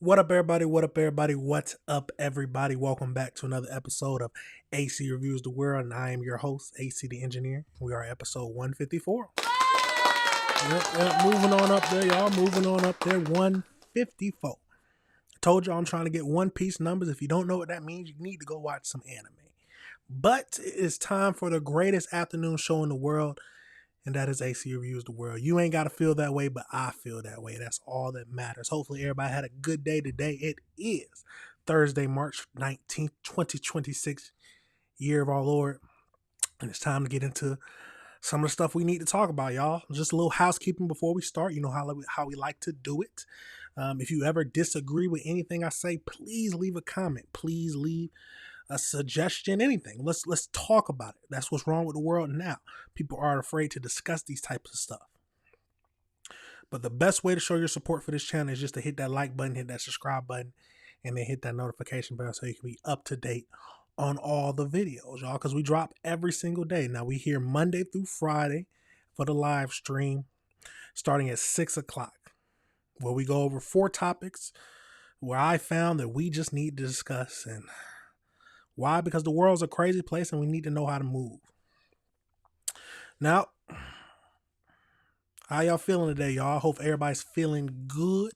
What up, everybody? What up, everybody? What's up, everybody? Welcome back to another episode of AC Reviews the World, and I am your host, AC the Engineer. We are episode 154. Moving on up there, y'all. Moving on up there, 154. I told y'all I'm trying to get One Piece numbers. If you don't know what that means, you need to go watch some anime. But it's time for the greatest afternoon show in the world, and that is AC Reviews the World. You ain't got to feel that way, but I feel that way. That's all that matters. Hopefully everybody had a good day today. It is Thursday, March 19th, 2026, year of our Lord. And it's time to get into some of the stuff we need to talk about, y'all. Just a little housekeeping before we start. You know how we like to do it. If you ever disagree with anything I say, please leave a comment. Please leave a suggestion, anything. Let's talk about it. That's what's wrong with the world now. People are afraid to discuss these types of stuff. But the best way to show your support for this channel is just to hit that like button, hit that subscribe button, and then hit that notification bell so you can be up to date on all the videos, y'all, because we drop every single day. Now, we here Monday through Friday for the live stream starting at 6 o'clock, where we go over 4 topics where I found that we just need to discuss. And why? Because the world's a crazy place and we need to know how to move. Now, how y'all feeling today, y'all? I hope everybody's feeling good.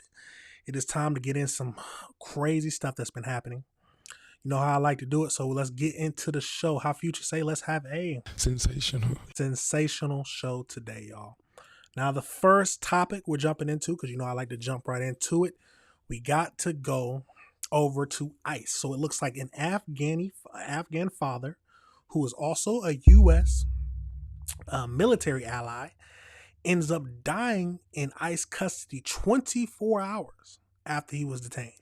It is time to get in some crazy stuff that's been happening. You know how I like to do it, so let's get into the show. How Future say, let's have a sensational show today, y'all. Now, the first topic we're jumping into, because you know I like to jump right into it, we got to go over to ICE. So it looks like an Afghan father who is also a U.S. Military ally ends up dying in ICE custody 24 hours after he was detained.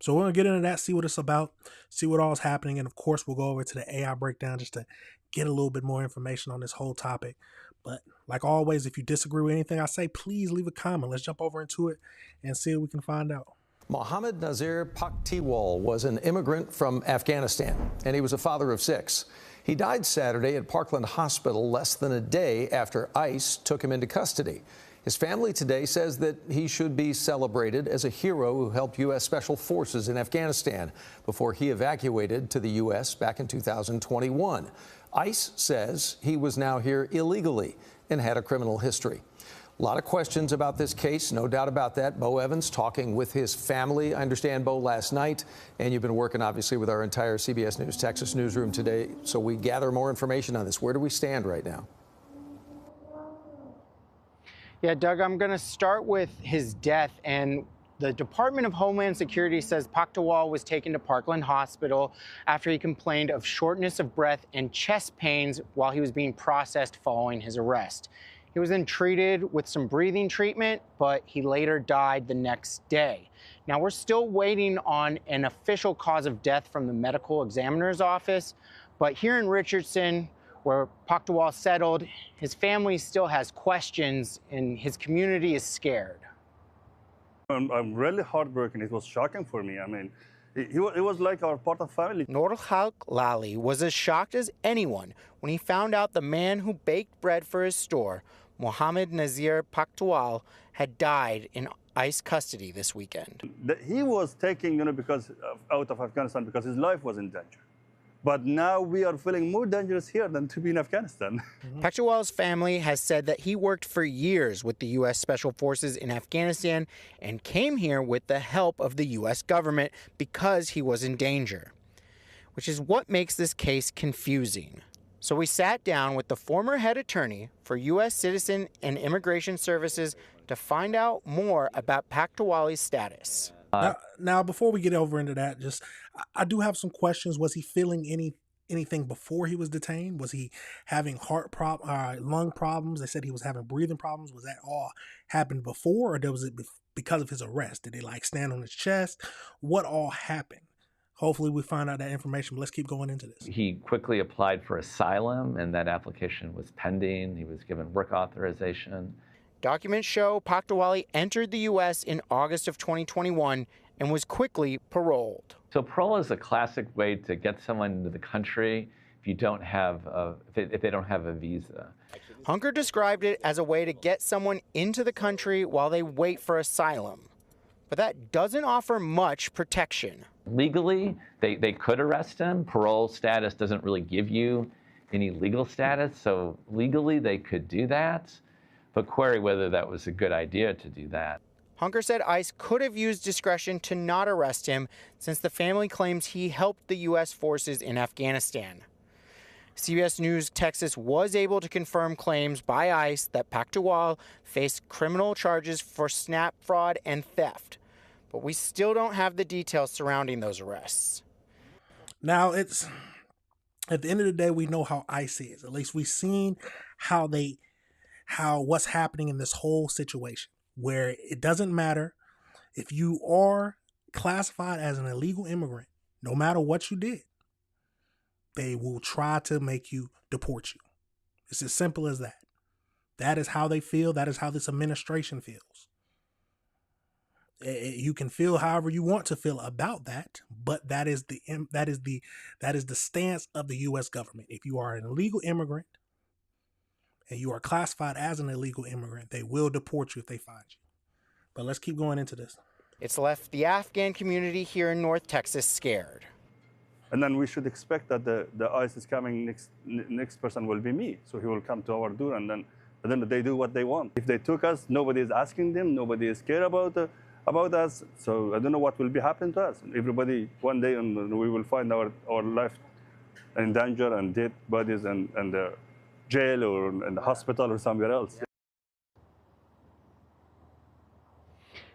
So we're going to get into that, see what it's about, see what all is happening, and of course we'll go over to the AI breakdown just to get a little bit more information on this whole topic. But like always, if you disagree with anything I say, please leave a comment. Let's jump over into it and see what we can find out. Mohammed Nazir Paktiwal was an immigrant from Afghanistan, and he was a father of 6. He died Saturday at Parkland Hospital less than a day after ICE took him into custody. His family today says that he should be celebrated as a hero who helped U.S. Special Forces in Afghanistan before he evacuated to the U.S. back in 2021. ICE says he was now here illegally and had a criminal history. A lot of questions about this case, no doubt about that. Bo Evans talking with his family. I understand, Bo, last night, and you've been working, obviously, with our entire CBS News Texas newsroom today, so we gather more information on this. Where do we stand right now? Yeah, Doug, I'm going to start with his death. And the Department of Homeland Security says Paktiwal was taken to Parkland Hospital after he complained of shortness of breath and chest pains while he was being processed following his arrest. He was then treated with some breathing treatment, but he later died the next day. Now, we're still waiting on an official cause of death from the medical examiner's office, but here in Richardson, where Paktiwal settled, his family still has questions and his community is scared. I'm really heartbroken. It was shocking for me. I mean, it was like our part of family. Nurhaq Lali was as shocked as anyone when he found out the man who baked bread for his store, Mohammed Nazir Paktiwal, had died in ICE custody this weekend. He was taken, because out of Afghanistan because his life was in danger. But now we are feeling more dangerous here than to be in Afghanistan. Paktiwal's family has said that he worked for years with the U.S. Special Forces in Afghanistan and came here with the help of the U.S. government because he was in danger, which is what makes this case confusing. So we sat down with the former head attorney for U.S. Citizen and Immigration Services to find out more about Paktiwal's status. Now, before we get over into that, I do have some questions. Was he feeling anything before he was detained? Was he having lung problems? They said he was having breathing problems. Was that all happened before, or was it because of his arrest? Did they stand on his chest? What all happened? Hopefully we find out that information, but let's keep going into this. He quickly applied for asylum, and that application was pending. He was given work authorization. Documents show Paktiwal entered the U.S. in August of 2021 and was quickly paroled. So parole is a classic way to get someone into the country if you don't have if they don't have a visa. Hunker described it as a way to get someone into the country while they wait for asylum. but that doesn't offer much protection. Legally, they could arrest him. Parole status doesn't really give you any legal status, so legally they could do that, but query whether that was a good idea to do that. Hunker said ICE could have used discretion to not arrest him since the family claims he helped the U.S. forces in Afghanistan. CBS News Texas was able to confirm claims by ICE that Paktawal faced criminal charges for SNAP fraud and theft, but we still don't have the details surrounding those arrests. Now, it's at the end of the day, we know how ICE is. At least we've seen how what's happening in this whole situation, where it doesn't matter if you are classified as an illegal immigrant, no matter what you did, they will try to make you deport you. It's as simple as that. That is how they feel. That is how this administration feels. You can feel however you want to feel about that, but that is the stance of the U.S. government. If you are an illegal immigrant and you are classified as an illegal immigrant, they will deport you if they find you. But let's keep going into this. It's left the Afghan community here in North Texas scared. And then we should expect that the ICE is coming, next person will be me. So he will come to our door and then they do what they want. If they took us, nobody is asking them, nobody is care about us. So I don't know what will be happening to us. Everybody, one day, and we will find our life in danger and dead bodies and jail or in the hospital or somewhere else.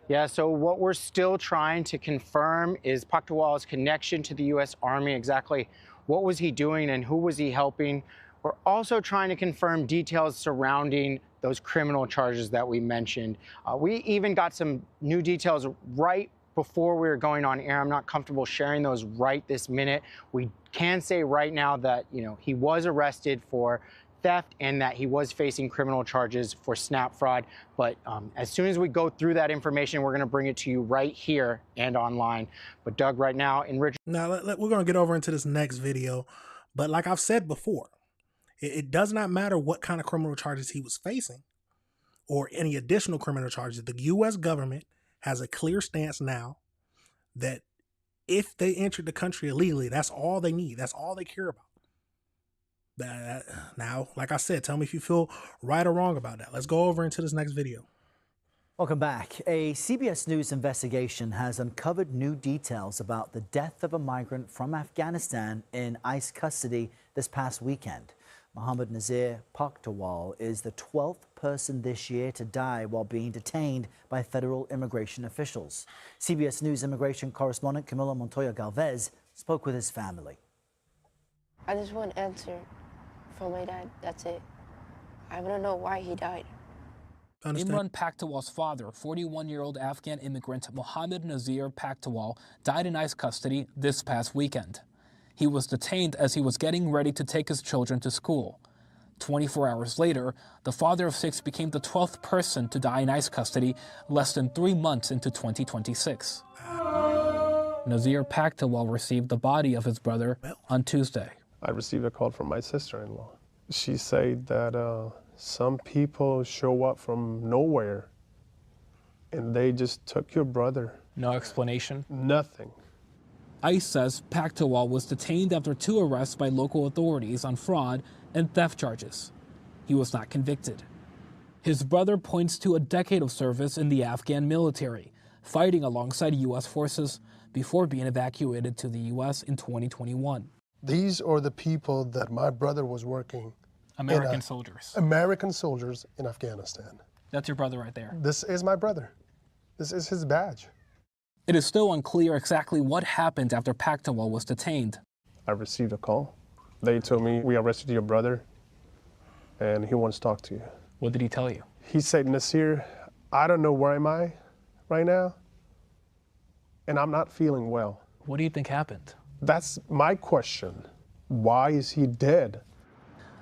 Yeah, so what we're still trying to confirm is Paktawal's connection to the U.S. Army. Exactly what was he doing and who was he helping? We're also trying to confirm details surrounding those criminal charges that we mentioned. We even got some new details right before we were going on air. I'm not comfortable sharing those right this minute. We can say right now that, he was arrested for theft and that he was facing criminal charges for SNAP fraud. But as soon as we go through that information, we're going to bring it to you right here and online. But Doug, right now in Richard. Now, we're going to get over into this next video. But like I've said before, it does not matter what kind of criminal charges he was facing or any additional criminal charges. The U.S. government has a clear stance now that if they entered the country illegally, that's all they need. That's all they care about. Now, like I said, tell me if you feel right or wrong about that. Let's go over into this next video. Welcome back. A CBS News investigation has uncovered new details about the death of a migrant from Afghanistan in ICE custody this past weekend. Mohammed Nazir Paktawal is the 12th person this year to die while being detained by federal immigration officials. CBS News immigration correspondent Camila Montoya Galvez spoke with his family. I just want an answer from my dad. That's it. I want to know why he died. Imran Paktawal's father, 41-year-old Afghan immigrant Mohammed Nazir Paktawal, died in ICE custody this past weekend. He was detained as he was getting ready to take his children to school. 24 hours later, the father of 6 became the 12th person to die in ICE custody less than 3 months into 2026. Nazir Paktawal received the body of his brother on Tuesday. I received a call from my sister-in-law. She said that some people show up from nowhere and they just took your brother. No explanation? Nothing. ICE says Paktawal was detained after 2 arrests by local authorities on fraud and theft charges. He was not convicted. His brother points to a decade of service in the Afghan military, fighting alongside U.S. forces before being evacuated to the U.S. in 2021. These are the people that my brother was working. American soldiers. American soldiers in Afghanistan. That's your brother right there. This is my brother. This is his badge. It is still unclear exactly what happened after Paktawal was detained. I received a call. They told me, we arrested your brother and he wants to talk to you. What did he tell you? He said, Nasir, I don't know where am I right now and I'm not feeling well. What do you think happened? That's my question. Why is he dead?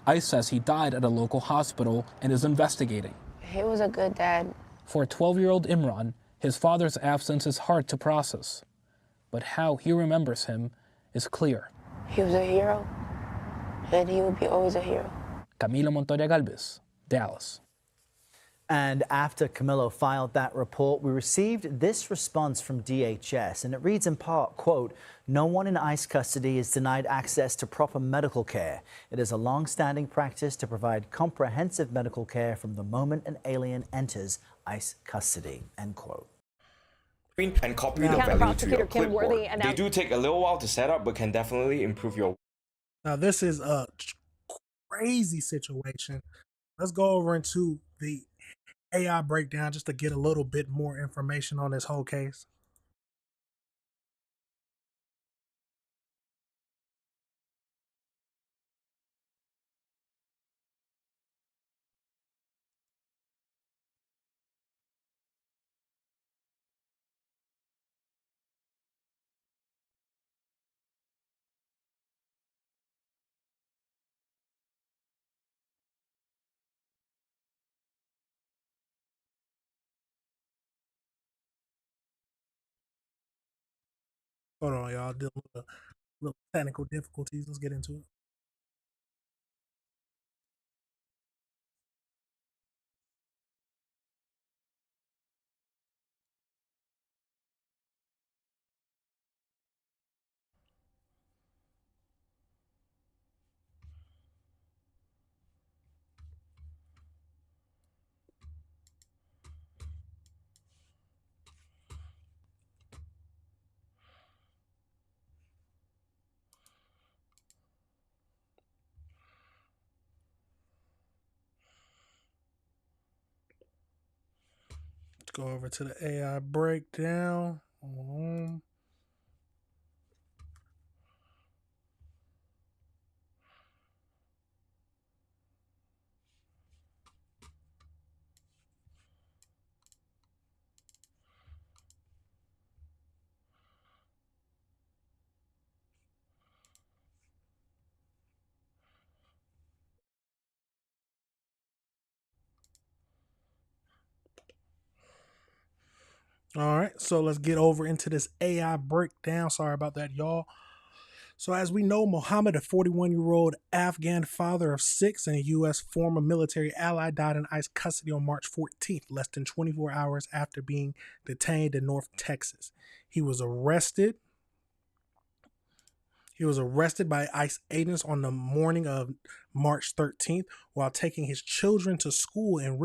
ICE says he died at a local hospital and is investigating. He was a good dad. For 12-year-old Imran, his father's absence is hard to process. But how he remembers him is clear. He was a hero, and he will be always a hero. Camila Montoya Galvez, Dallas. And after Camillo filed that report, we received this response from DHS, and it reads in part, quote, "No one in ICE custody is denied access to proper medical care. It is a long-standing practice to provide comprehensive medical care from the moment an alien enters ICE custody," end quote. And copy the value to your clipboard. They do take a little while to set up, but can definitely improve your. Now, this is a crazy situation. Let's go over into the AI breakdown just to get a little bit more information on this whole case. Hold on, y'all. Dealing with a little technical difficulties. Let's get into it. Let's go over to the AI breakdown. All right, so let's get over into this AI breakdown. Sorry about that, y'all. So, as we know, Mohammed, a 41-year-old Afghan father of 6 and a U.S. former military ally, died in ICE custody on March 14th, less than 24 hours after being detained in North Texas. He was arrested by ICE agents on the morning of March 13th while taking his children to school in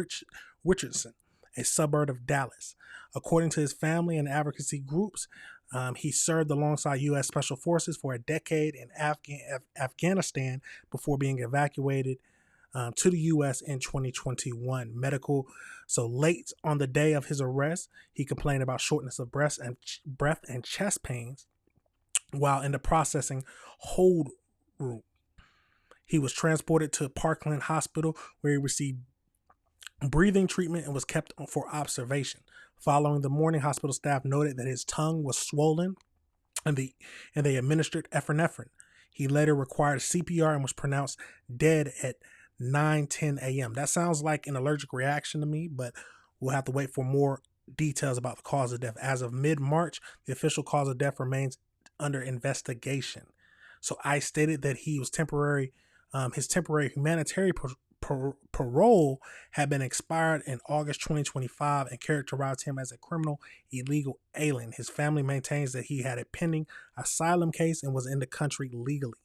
Richardson, a suburb of Dallas. According to his family and advocacy groups, he served alongside U.S. Special Forces for a decade in Afghanistan before being evacuated to the U.S. in 2021. So late on the day of his arrest, he complained about shortness of breath and chest pains while in the processing hold room. He was transported to Parkland Hospital where he received breathing treatment and was kept for observation. Following the morning, hospital staff noted that his tongue was swollen and they administered epinephrine. He later required CPR and was pronounced dead at 9:10 a.m. That sounds like an allergic reaction to me, but we'll have to wait for more details about the cause of death. As of mid-March, the official cause of death remains under investigation. So I stated that he was his temporary humanitarian parole had been expired in August 2025 and characterized him as a criminal illegal alien. His family maintains that he had a pending asylum case and was in the country legally.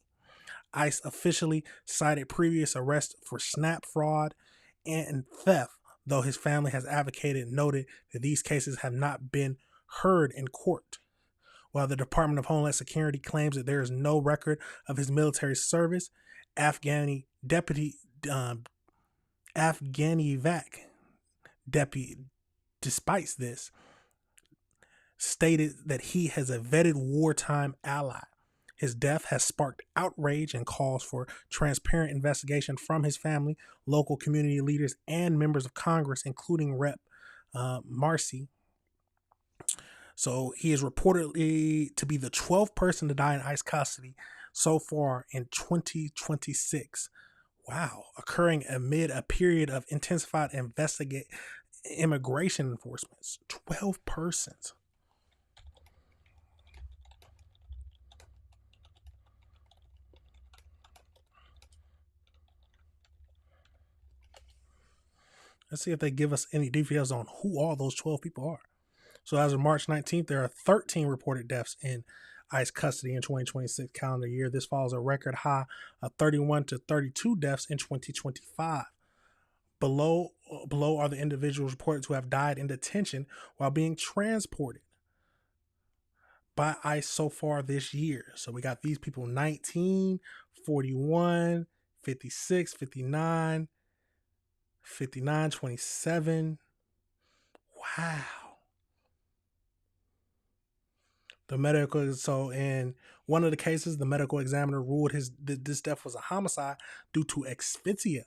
ICE officially cited previous arrests for SNAP fraud and theft, though his family has advocated and noted that these cases have not been heard in court. While the Department of Homeland Security claims that there is no record of his military service, Afghani deputy, despite this, stated that he has a vetted wartime ally. His death has sparked outrage and calls for transparent investigation from his family, local community leaders, and members of Congress, including Rep. Marcy. So he is reportedly to be the 12th person to die in ICE custody so far in 2026. Wow, occurring amid a period of intensified immigration enforcement. 12 persons. Let's see if they give us any details on who all those 12 people are. So as of March 19th, there are 13 reported deaths in ICE custody in 2026 calendar year. This follows a record high of 31 to 32 deaths in 2025. Below are the individuals reported to have died in detention while being transported by ICE so far this year. So we got these people: 19, 41, 56, 59, 59, 27. Wow. The medical, so in one of the cases, the medical examiner ruled this death was a homicide due to asphyxia,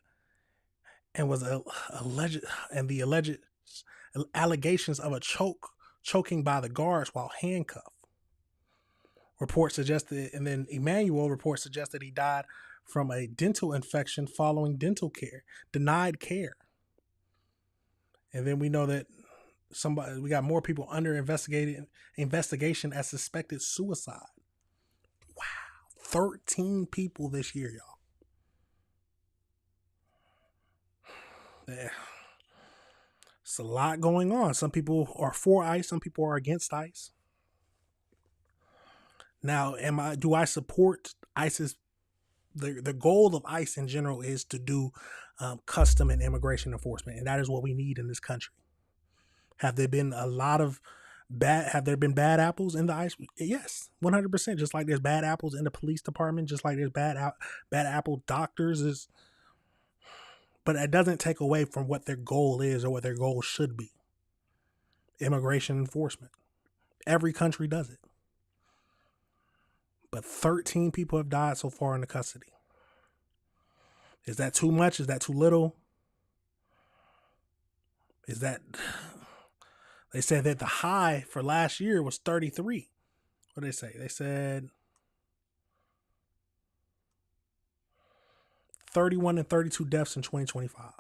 and was the alleged allegations of a choking by the guards while handcuffed. Report suggested, and then Emmanuel report suggested he died from a dental infection following denied care. And then we know that we got more people under investigation as suspected suicide. Wow. 13 people this year, y'all. Yeah. It's a lot going on. Some people are for ICE, some people are against ICE. Now, do I support ICE's? The goal of ICE in general is to do custom and immigration enforcement, and that is what we need in this country. Have there been bad apples in the ICE? Yes, 100%. Just like there's bad apples in the police department, just like there's bad apple doctors. But it doesn't take away from what their goal is or what their goal should be. Immigration enforcement. Every country does it. But 13 people have died so far in the custody. Is that too much? Is that too little? They said that the high for last year was 33. What did they say? They said 31 and 32 deaths in 2025.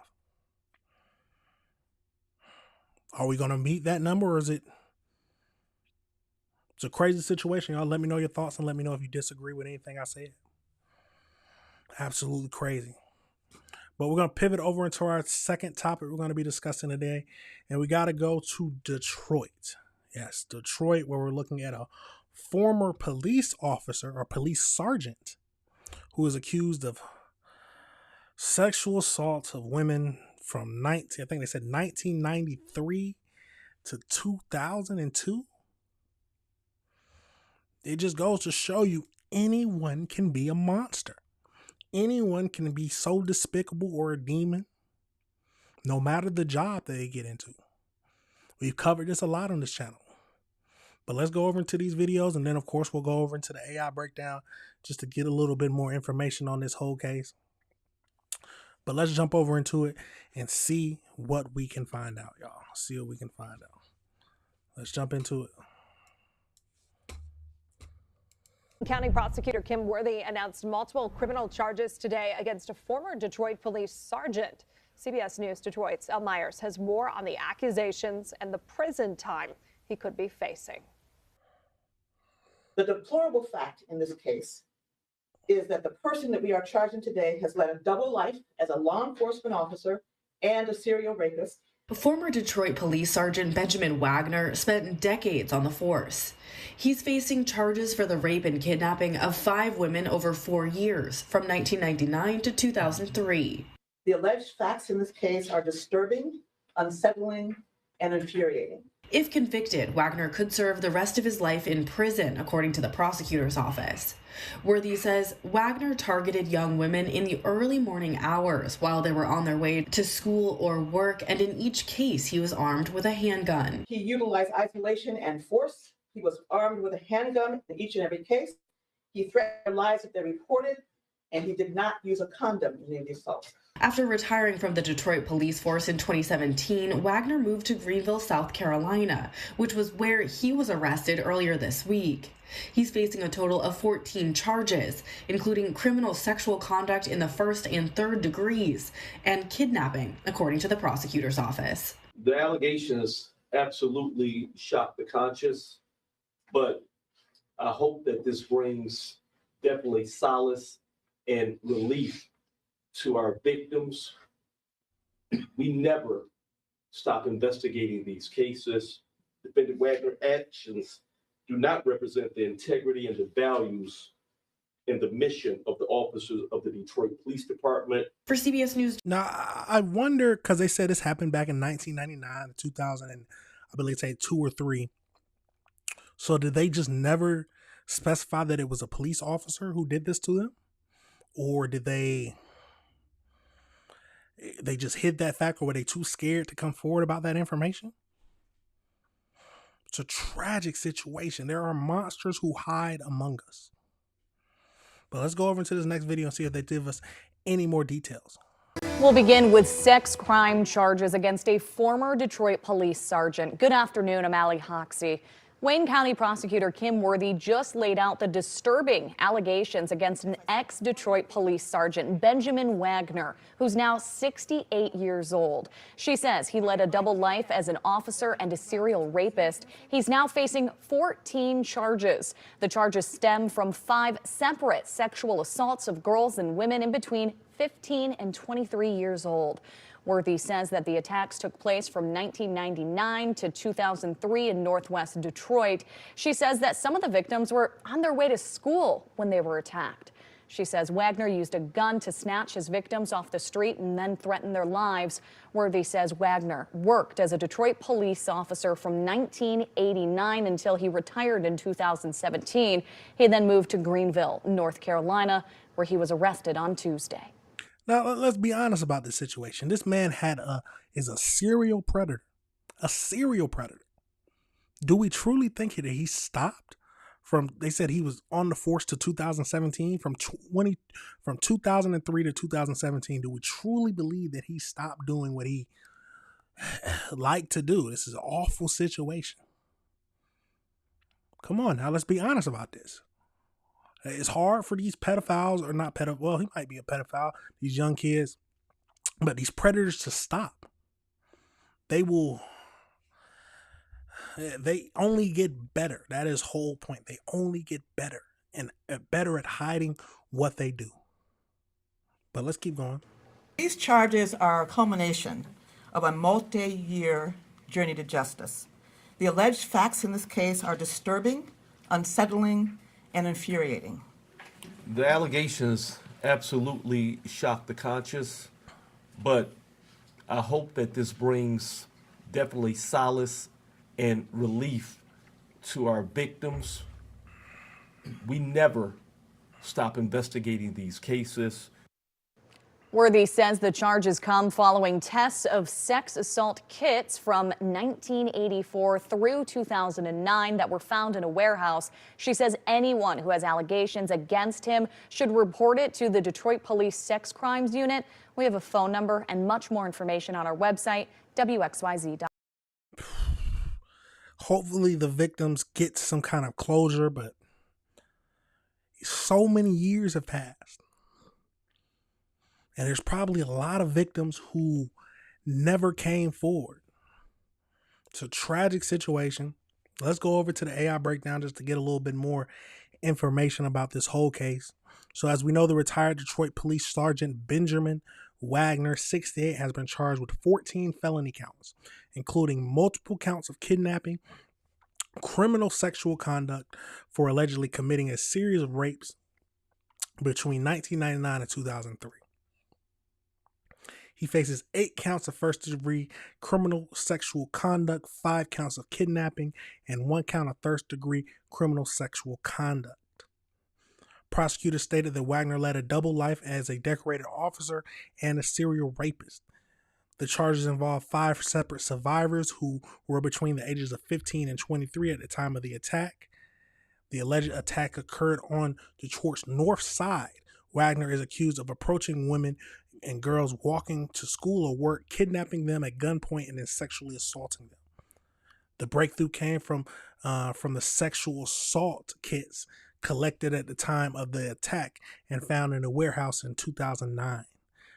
Are we going to meet that number, or is it? It's a crazy situation, y'all. Let me know your thoughts and let me know if you disagree with anything I said. Absolutely crazy. But we're going to pivot over into our second topic we're going to be discussing today. And we got to go to Detroit. Yes, Detroit, where we're looking at a former police officer or police sergeant who is accused of sexual assault of women from 1993 to 2002. It just goes to show you anyone can be a monster. Anyone can be so despicable or a demon, no matter the job that they get into. We've covered this a lot on this channel. But let's go over into these videos, and then, of course, we'll go over into the AI breakdown just to get a little bit more information on this whole case. But let's jump over into it and see what we can find out, y'all. See what we can find out. Let's jump into it. County Prosecutor Kim Worthy announced multiple criminal charges today against a former Detroit police sergeant. CBS News Detroit's El Myers has more on the accusations and the prison time he could be facing. The deplorable fact in this case is that the person that we are charging today has led a double life as a law enforcement officer and a serial rapist. Former Detroit Police Sergeant Benjamin Wagner spent decades on the force. He's facing charges for the rape and kidnapping of 5 women over 4 years, from 1999 to 2003. The alleged facts in this case are disturbing, unsettling, and infuriating. If convicted, Wagner could serve the rest of his life in prison, according to the prosecutor's office. Worthy says Wagner targeted young women in the early morning hours while they were on their way to school or work, and in each case he was armed with a handgun. He utilized isolation and force. He was armed with a handgun in each and every case. He threatened their lives if they reported, and he did not use a condom in any of the assaults. After retiring from the Detroit police force in 2017, Wagner moved to Greenville, South Carolina, which was where he was arrested earlier this week. He's facing a total of 14 charges, including criminal sexual conduct in the 1st and 3rd degrees and kidnapping, according to the prosecutor's office. The allegations absolutely shock the conscience, but I hope that this brings definitely solace and relief to our victims. We never stop investigating these cases. Defendant Wagner's actions do not represent the integrity and the values and the mission of the officers of the Detroit Police Department. For CBS News. Now, I wonder, because they said this happened back in 1999, 2000, and I believe say 2 or 3. So did they just never specify that it was a police officer who did this to them? Or did they just hid that fact, or were they too scared to come forward about that information? It's a tragic situation. There are monsters who hide among us. But let's go over into this next video and see if they give us any more details. We'll begin with sex crime charges against a former Detroit police sergeant. Good afternoon, I'm Allie Hoxie. Wayne County prosecutor Kim Worthy just laid out the disturbing allegations against an ex-Detroit police sergeant, Benjamin Wagner, who's now 68 years old. She says he led a double life as an officer and a serial rapist. He's now facing 14 charges. The charges stem from 5 separate sexual assaults of girls and women in between 15 and 23 years old. Worthy says that the attacks took place from 1999 to 2003 in Northwest Detroit. She says that some of the victims were on their way to school when they were attacked. She says Wagner used a gun to snatch his victims off the street and then threaten their lives. Worthy says Wagner worked as a Detroit police officer from 1989 until he retired in 2017. He then moved to Greenville, North Carolina, where he was arrested on Tuesday. Now, let's be honest about this situation. This man is a serial predator. A serial predator. Do we truly think that he stopped from, they said he was on the force to 2017, from 2003 to 2017. Do we truly believe that he stopped doing what he liked to do? This is an awful situation. Come on, now let's be honest about this. It's hard for these pedophiles, or not pedophiles, well, he might be a pedophile, these young kids, but these predators to stop. They only get better. That is whole point. They only get better and better at hiding what they do. But let's keep going. These charges are a culmination of a multi-year journey to justice. The alleged facts in this case are disturbing, unsettling, and infuriating. The allegations absolutely shock the conscious, but I hope that this brings definitely solace and relief to our victims. We never stop investigating these cases. Worthy says the charges come following tests of sex assault kits from 1984 through 2009 that were found in a warehouse. She says anyone who has allegations against him should report it to the Detroit Police Sex Crimes Unit. We have a phone number and much more information on our website, wxyz.com. Hopefully the victims get some kind of closure, but so many years have passed. And there's probably a lot of victims who never came forward. It's a tragic situation. Let's go over to the AI breakdown just to get a little bit more information about this whole case. So as we know, the retired Detroit Police Sergeant Benjamin Wagner, 68, has been charged with 14 felony counts, including multiple counts of kidnapping, criminal sexual conduct for allegedly committing a series of rapes between 1999 and 2003. He faces 8 counts of first-degree criminal sexual conduct, 5 counts of kidnapping, and 1 count of first-degree criminal sexual conduct. Prosecutors stated that Wagner led a double life as a decorated officer and a serial rapist. The charges involve 5 separate survivors who were between the ages of 15 and 23 at the time of the attack. The alleged attack occurred on Detroit's north side. Wagner is accused of approaching women and girls walking to school or work, kidnapping them at gunpoint, and then sexually assaulting them. The breakthrough came from the sexual assault kits collected at the time of the attack and found in a warehouse in 2009.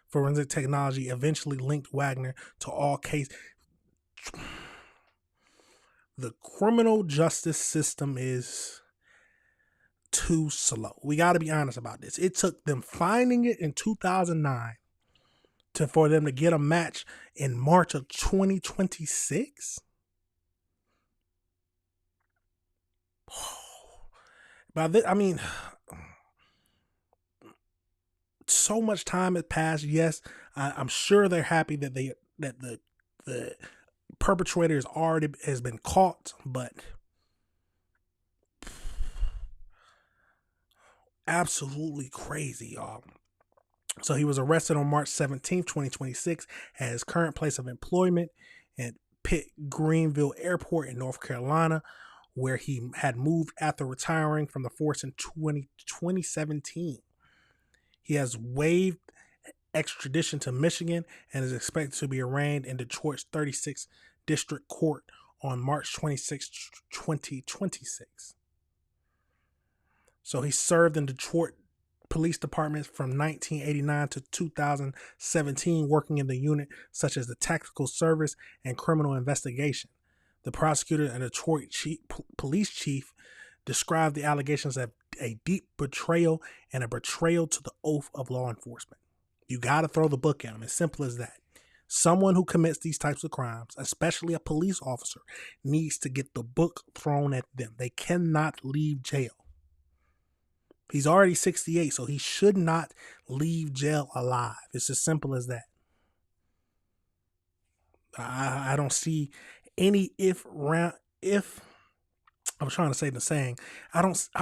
Forensic technology eventually linked Wagner to all cases. The criminal justice system is too slow. We got to be honest about this. It took them finding it in 2009 for them to get a match in March of 2026? I mean, so much time has passed. Yes, I'm sure they're happy that the perpetrator has been caught, but absolutely crazy, y'all. So he was arrested on March 17th, 2026 at his current place of employment at Pitt Greenville Airport in North Carolina, where he had moved after retiring from the force in 2017. He has waived extradition to Michigan and is expected to be arraigned in Detroit's 36th District Court on March 26, 2026. So he served in Detroit Police Department from 1989 to 2017, working in the unit such as the Tactical Service and Criminal Investigation. The prosecutor and Detroit police chief described the allegations as a deep betrayal and a betrayal to the oath of law enforcement. You got to throw the book at them. As simple as that. Someone who commits these types of crimes, especially a police officer, needs to get the book thrown at them. They cannot leave jail. He's already 68, so he should not leave jail alive. It's as simple as that. I don't see any I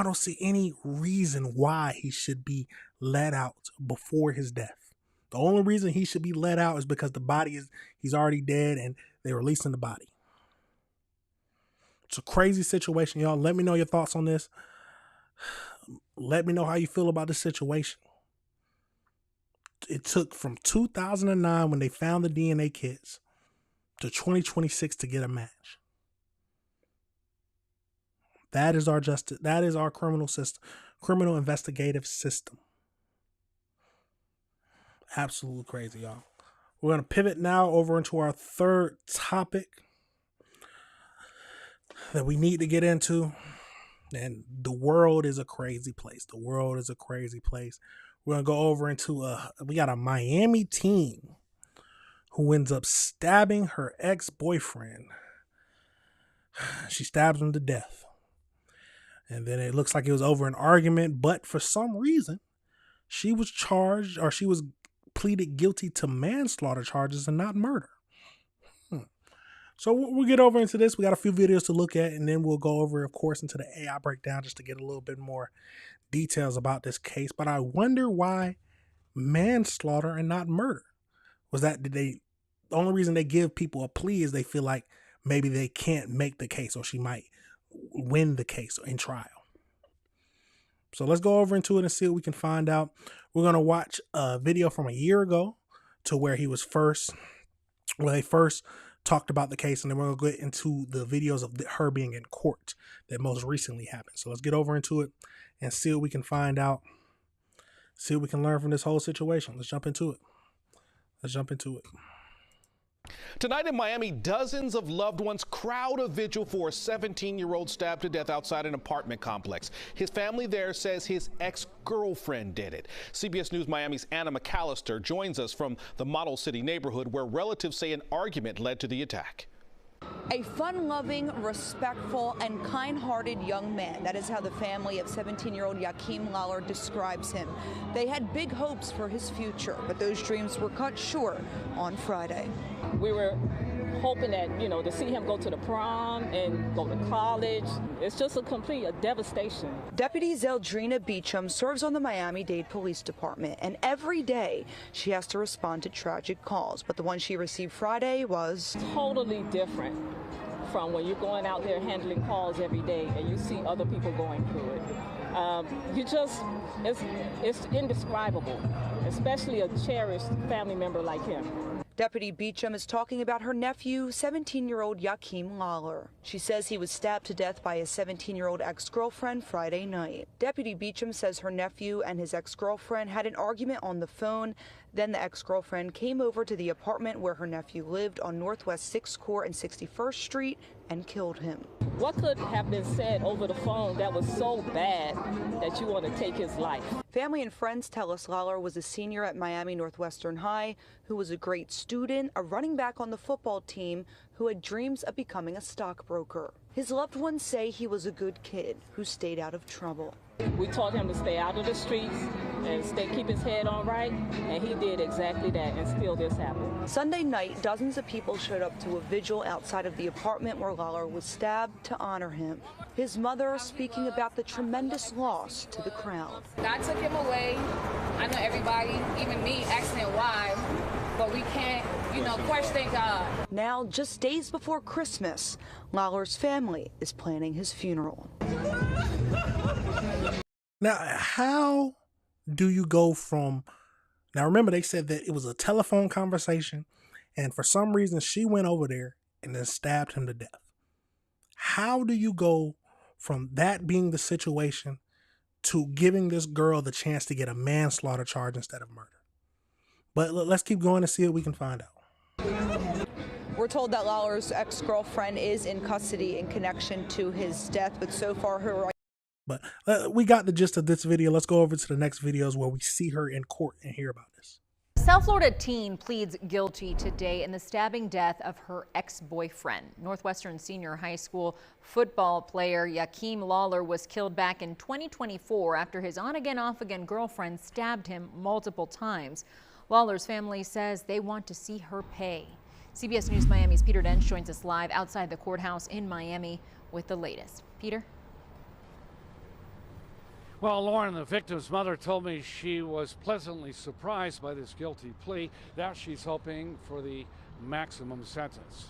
don't see any reason why he should be let out before his death. The only reason he should be let out is because he's already dead and they're releasing the body. It's a crazy situation, y'all. Let me know your thoughts on this. Let me know how you feel about this situation. It took from 2009 when they found the DNA kits to 2026 to get a match. That is our justice. That is our criminal system, criminal investigative system. Absolutely crazy, y'all. We're going to pivot now over into our third topic that we need to get into. And the world is a crazy place. The world is a crazy place. We're going to go over into we got a Miami teen who ends up stabbing her ex-boyfriend. She stabs him to death. And then it looks like it was over an argument, but for some reason, she was pleaded guilty to manslaughter charges and not murder. So we'll get over into this. We got a few videos to look at, and then we'll go over, of course, into the AI breakdown just to get a little bit more details about this case. But I wonder why manslaughter and not murder. The only reason they give people a plea is they feel like maybe they can't make the case or she might win the case in trial. So let's go over into it and see what we can find out. We're going to watch a video from a year ago to where they first talked about the case, and then we're going to get into the videos of her being in court that most recently happened. So let's get over into it and see what we can find out, see what we can learn from this whole situation. Let's jump into it. Tonight in Miami, dozens of loved ones crowd a vigil for a 17-year-old stabbed to death outside an apartment complex. His family there says his ex-girlfriend did it. CBS News Miami's Anna McAllister joins us from the Model City neighborhood where relatives say an argument led to the attack. A fun-loving, respectful, and kind-hearted young man. That is how the family of 17-year-old Yakim Lawler describes him. They had big hopes for his future, but those dreams were cut short on Friday. We were hoping that, to see him go to the prom and go to college. It's just a devastation. Deputy Zeldrina Beecham serves on the Miami-Dade Police Department, and every day she has to respond to tragic calls. But the one she received Friday was totally different from when you're going out there handling calls every day and you see other people going through it. It's indescribable, especially a cherished family member like him. Deputy Beecham is talking about her nephew, 17-year-old Yakim Lawler. She says he was stabbed to death by his 17-year-old ex-girlfriend Friday night. Deputy Beecham says her nephew and his ex-girlfriend had an argument on the phone. Then the ex-girlfriend came over to the apartment where her nephew lived on Northwest 6th Court and 61st Street and killed him. What could have been said over the phone that was so bad that you want to take his life? Family and friends tell us Lawler was a senior at Miami Northwestern High who was a great student, a running back on the football team who had dreams of becoming a stockbroker. His loved ones say he was a good kid who stayed out of trouble. We taught him to stay out of the streets and keep his head on right, and he did exactly that, and still this happened. Sunday night, dozens of people showed up to a vigil outside of the apartment where Lawler was stabbed to honor him. His mother speaking about the tremendous loss to the crowd. God took him away. I know everybody, even me, asking why, but we can't, question God. Now, just days before Christmas, Lawler's family is planning his funeral. Now, how do you go from... Now, remember, they said that it was a telephone conversation, and for some reason, she went over there and then stabbed him to death. How do you go from that being the situation to giving this girl the chance to get a manslaughter charge instead of murder? But let's keep going and see what we can find out. We're told that Lawler's ex-girlfriend is in custody in connection to his death, but so far her... But we got the gist of this video. Let's go over to the next videos where we see her in court and hear about this. South Florida teen pleads guilty today in the stabbing death of her ex-boyfriend. Northwestern senior high school football player Yakeem Lawler was killed back in 2024 after his on-again, off-again girlfriend stabbed him multiple times. Lawler's family says they want to see her pay. CBS News Miami's Peter Dench joins us live outside the courthouse in Miami with the latest. Peter? Well, Lauren, the victim's mother told me she was pleasantly surprised by this guilty plea. Now she's hoping for the maximum sentence.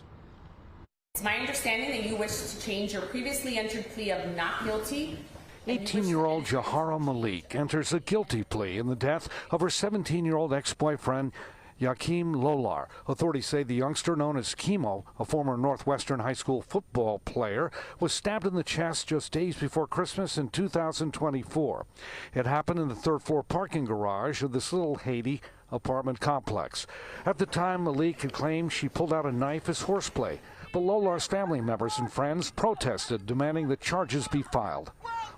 It's my understanding that you wish to change your previously entered plea of not guilty. 18-year-old Jahara Malik enters a guilty plea in the death of her 17-year-old ex-boyfriend, Yakeem Lawler. Authorities say the youngster, known as Chemo, a former Northwestern high school football player, was stabbed in the chest just days before Christmas in 2024. It happened in the third-floor parking garage of this little Haiti apartment complex. At the time, Malik had claimed she pulled out a knife as horseplay, but Lawler's family members and friends protested, demanding that charges be filed.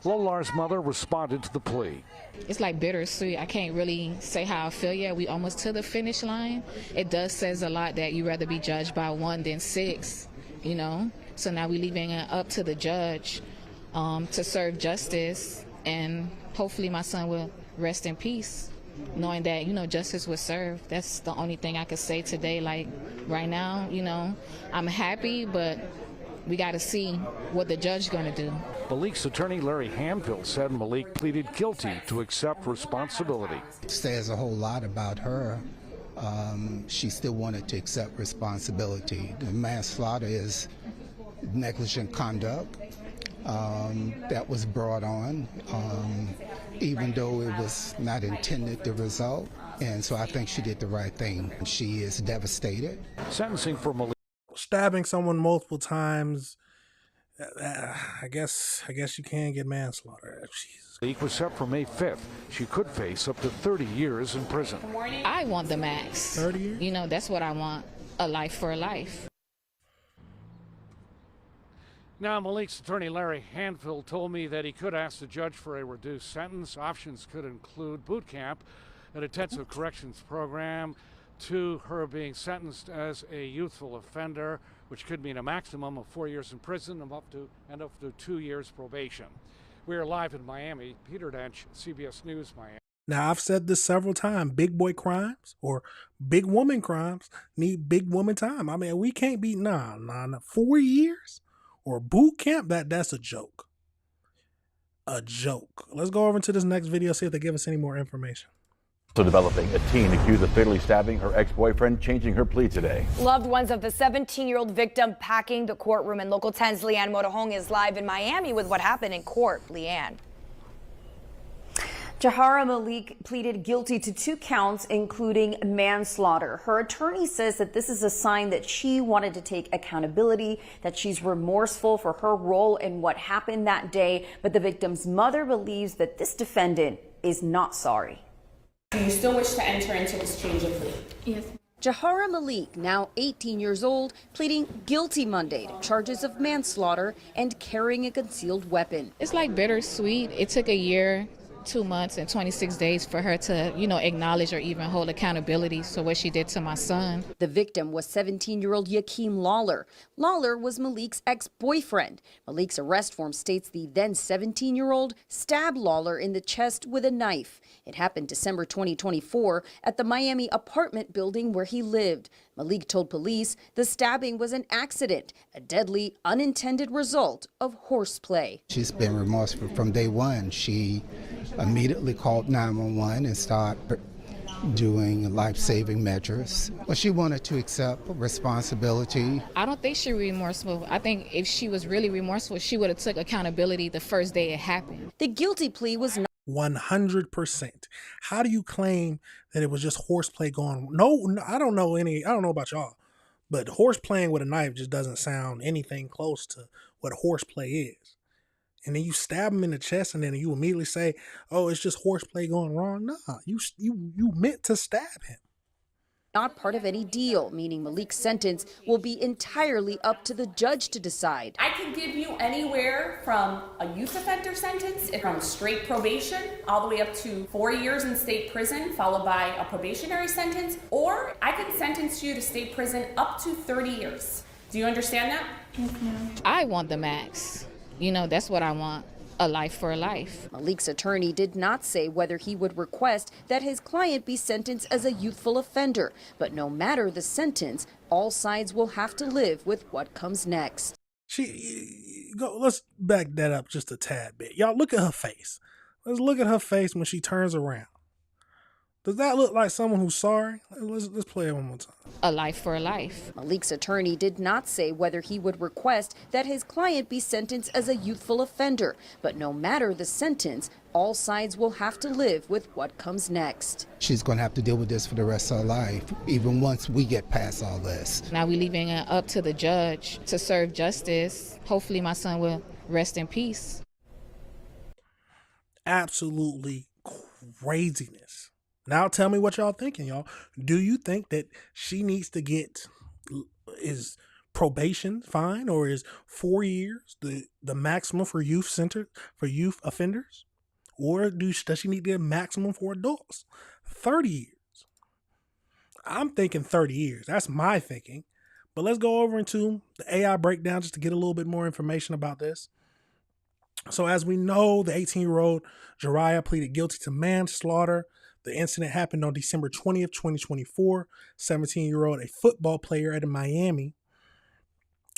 Lawler's mother responded to the plea. It's like bittersweet. I can't really say how I feel yet. We almost to the finish line. It does says a lot that you rather be judged by 1 than 6, So now we're leaving it up to the judge to serve justice, and hopefully my son will rest in peace, knowing that, justice was served. That's the only thing I could say today. Like right now, I'm happy, but we got to see what the judge is going to do. Malik's attorney, Larry Hanfield, said Malik pleaded guilty to accept responsibility. It says a whole lot about her. She still wanted to accept responsibility. The manslaughter is negligent conduct that was brought on, even though it was not intended to result. And so I think she did the right thing. She is devastated. Sentencing for Malik. Stabbing someone multiple times, I guess you can get manslaughter. Malik was set for May 5th. She could face up to 30 years in prison. I want the max. 30 years? That's what I want. A life for a life. Now, Malik's attorney, Larry Hanfield, told me that he could ask the judge for a reduced sentence. Options could include boot camp, an intensive corrections program, to her being sentenced as a youthful offender, which could mean a maximum of 4 years in prison and up to 2 years probation. We are live in Miami. Peter Dench, CBS News, Miami. Now, I've said this several times. Big boy crimes or big woman crimes need big woman time. I mean, we can't be, 4 years or boot camp. That's a joke. A joke. Let's go over into this next video, see if they give us any more information. So developing, a teen accused of fatally stabbing her ex-boyfriend, changing her plea today. Loved ones of the 17-year-old victim packing the courtroom, and Local 10's Leanne Motorhong is live in Miami with what happened in court. Leanne. Jahara Malik pleaded guilty to 2 counts, including manslaughter. Her attorney says that this is a sign that she wanted to take accountability, that she's remorseful for her role in what happened that day. But the victim's mother believes that this defendant is not sorry. Do you still wish to enter into this change of plea? Yes. Jahara Malik, now 18 years old, pleading guilty Monday to charges of manslaughter and carrying a concealed weapon. It's like bittersweet. It took a year, 2 months, and 26 days for her to, acknowledge or even hold accountability for what she did to my son. The victim was 17-year-old Yakeem Lawler. Lawler was Malik's ex-boyfriend. Malik's arrest form states the then 17-year-old stabbed Lawler in the chest with a knife. It happened December 2024 at the Miami apartment building where he lived. Malik told police the stabbing was an accident, a deadly, unintended result of horseplay. She's been remorseful from day one. She immediately called 911 and started doing life-saving measures. Well, she wanted to accept responsibility. I don't think she was remorseful. I think if she was really remorseful, she would have took accountability the first day it happened. The guilty plea was not 100%. How do you claim that it was just horseplay going? No, I don't know about y'all, but horse playing with a knife just doesn't sound anything close to what horseplay is. And then you stab him in the chest, and then you immediately say, "Oh, it's just horseplay going wrong." Nah, you meant to stab him. Not part of any deal, meaning Malik's sentence will be entirely up to the judge to decide. I can give you anywhere from a youth offender sentence, from straight probation, all the way up to 4 years in state prison, followed by a probationary sentence, or I can sentence you to state prison up to 30 years. Do you understand that? I want the max. That's what I want. A life for a life. Malik's attorney did not say whether he would request that his client be sentenced as a youthful offender. But no matter the sentence, all sides will have to live with what comes next. Let's back that up just a tad bit. Y'all, look at her face. Let's look at her face when she turns around. Does that look like someone who's sorry? Let's play it one more time. A life for a life. Malik's attorney did not say whether he would request that his client be sentenced as a youthful offender. But no matter the sentence, all sides will have to live with what comes next. She's going to have to deal with this for the rest of her life, even once we get past all this. Now we're leaving it up to the judge to serve justice. Hopefully my son will rest in peace. Absolutely craziness. Now tell me what y'all thinking, y'all. Do you think that she needs to get is probation fine, or is 4 years the maximum for youth offenders? Or does she need to get a maximum for adults? 30 years. I'm thinking 30 years. That's my thinking. But let's go over into the AI breakdown just to get a little bit more information about this. So as we know, the 18-year-old Jahara pleaded guilty to manslaughter. The incident happened on December 20th, 2024. 17-year-old, a football player at Miami,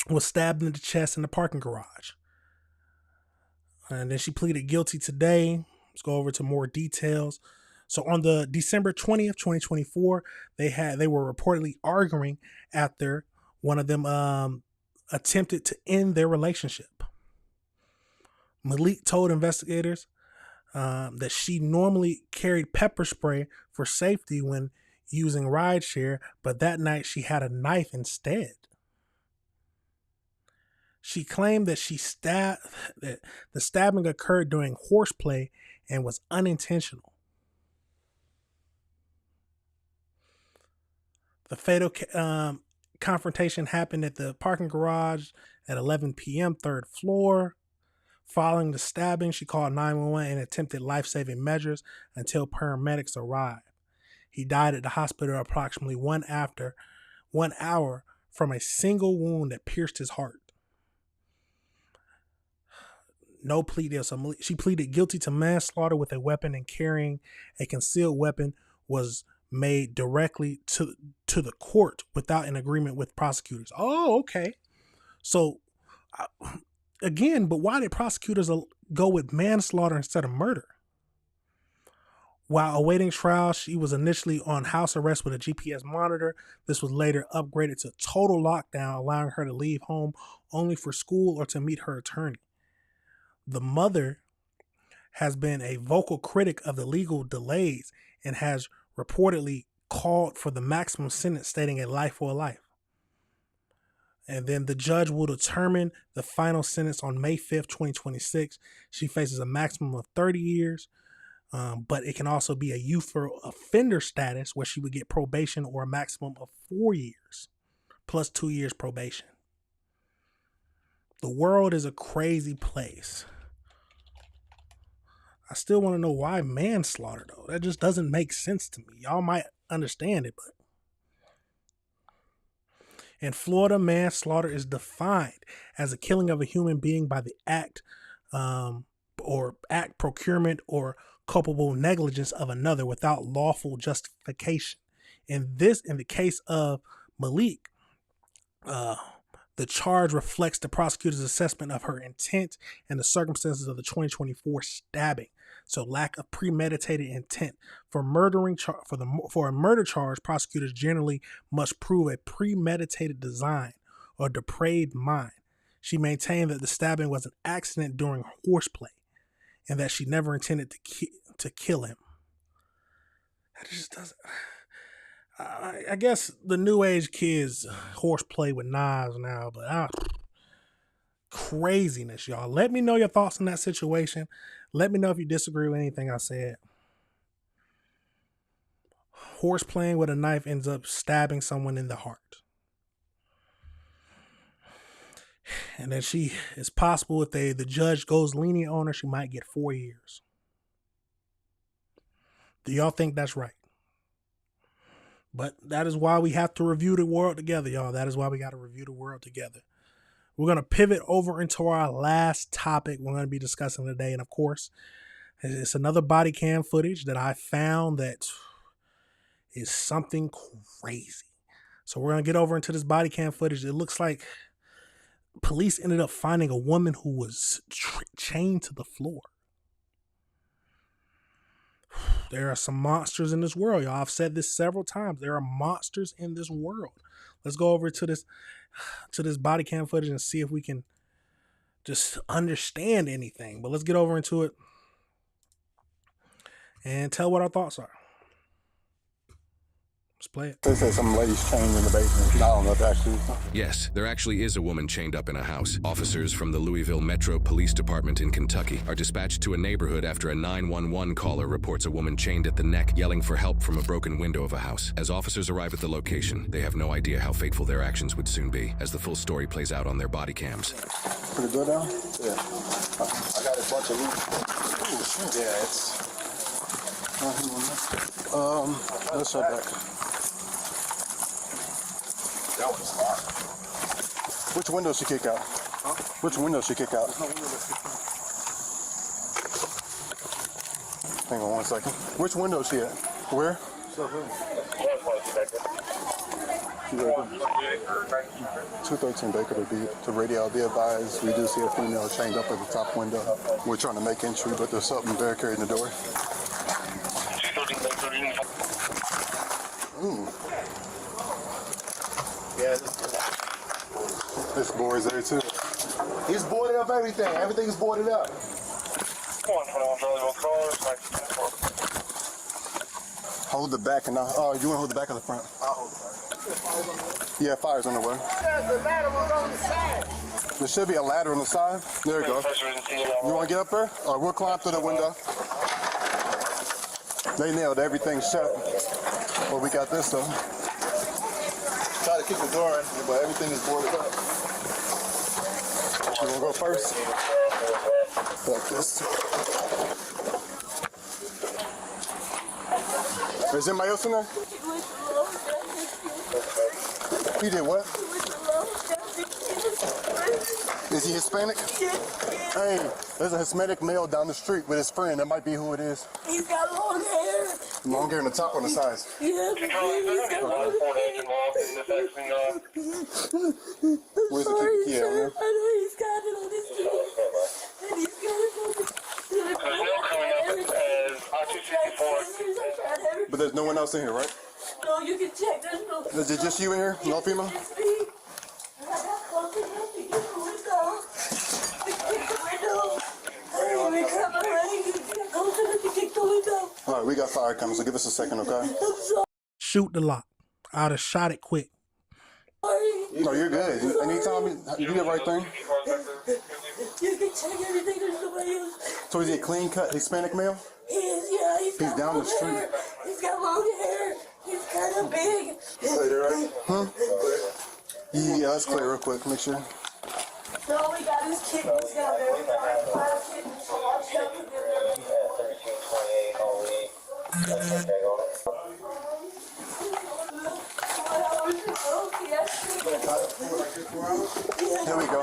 was stabbed in the chest in the parking garage. And then she pleaded guilty today. Let's go over to more details. So on the December 20th, 2024, they were reportedly arguing after one of them attempted to end their relationship. Malik told investigators that she normally carried pepper spray for safety when using rideshare, but that night she had a knife instead. She claimed that that the stabbing occurred during horseplay and was unintentional. The fatal confrontation happened at the parking garage at 11 p.m., third floor. Following the stabbing, she called 911 and attempted life-saving measures until paramedics arrived. He died at the hospital approximately 1 hour from a single wound that pierced his heart. No plea deal. So she pleaded guilty to manslaughter with a weapon, and carrying a concealed weapon was made directly to the court without an agreement with prosecutors. Oh, okay. So again, but why did prosecutors go with manslaughter instead of murder? While awaiting trial, she was initially on house arrest with a GPS monitor. This was later upgraded to total lockdown, allowing her to leave home only for school or to meet her attorney. The mother has been a vocal critic of the legal delays and has reportedly called for the maximum sentence, stating a life for a life. And then the judge will determine the final sentence on May 5th, 2026. She faces a maximum of 30 years But it can also be a youthful offender status where she would get probation or a maximum of 4 years plus 2 years probation. The world is a crazy place. I still want to know why manslaughter, though. That just doesn't make sense to me. Y'all might understand it, but in Florida, manslaughter is defined as a killing of a human being by the act, procurement, or culpable negligence of another without lawful justification. In the case of Malik, the charge reflects the prosecutor's assessment of her intent and the circumstances of the 2024 stabbing. So, lack of premeditated intent for for a murder charge, prosecutors generally must prove a premeditated design or depraved mind. She maintained that the stabbing was an accident during horseplay and that she never intended to kill him. That just doesn't. I guess the new age kids horseplay with knives now, but craziness, y'all. Let me know your thoughts on that situation. Let me know if you disagree with anything I said. Horse playing with a knife ends up stabbing someone in the heart. And then it's possible if the judge goes lenient on her, she might get 4 years. Do y'all think that's right? But that is why we have to review the world together, y'all. That is why we got to review the world together. We're going to pivot over into our last topic we're going to be discussing today. And of course, it's another body cam footage that I found that is something crazy. So we're going to get over into this body cam footage. It looks like police ended up finding a woman who was chained to the floor. There are some monsters in this world, y'all. I've said this several times. There are monsters in this world. Let's go over to this body cam footage and see if we can just understand anything. But let's get over into it and tell what our thoughts are. Let's play it. They said some lady's chained in the basement. I don't know if that's actually. Yes, there actually is a woman chained up in a house. Officers from the Louisville Metro Police Department in Kentucky are dispatched to a neighborhood after a 911 caller reports a woman chained at the neck, yelling for help from a broken window of a house. As officers arrive at the location, they have no idea how fateful their actions would soon be, as the full story plays out on their body cams. Pretty good down? Yeah. I got a bunch of loot. Oh, shit. Yeah, it's. Let's head back. That was locked. Which window she kick out? Huh? Which window she kick out? There's no window to kick out. Hang on 1 second. Which window she at? Where? 213 Baker to radio. Be advised, we do see a female chained up at the top window. We're trying to make entry, but there's something barricading the door. Ooh. Yeah, this board's there too. He's boarded up everything. Everything's boarded up. Hold the back and you want to hold the back of the front? I'll hold the back. Yeah, fire's on the way. The ladder was on the side. There should be a ladder on the side. There you go. You want to get up there? Or we'll climb through the window. They nailed everything shut. Well, we got this though. Try to kick the door in, but everything is boarded up. You want to go first? Like this. Is anybody else in there? He did what? Is he Hispanic? Hey, there's a Hispanic male down the street with his friend. That might be who it is. He's got long hair. Long hair on the top or on the sides? Yeah, he's got long hair. Where's the key? Yeah, I know he's got it on his feet. And he's got it on his feet. But there's no one else in here, right? No, you can check. There's no. Is it just you in here? No female? All right, we got fire coming, so give us a second, okay? Shoot the lock. I'd have shot it quick. No, you're good. Anytime you do the right thing. You can check everything. There's nobody else. So is he a clean cut Hispanic male? He is, yeah. He's down the street. He's got long hair. He's kind of big. Huh? Yeah, let's clear real quick. Make sure. So all we got is kittens down there. We got 5 kittens. So I'll check with them. Here we go.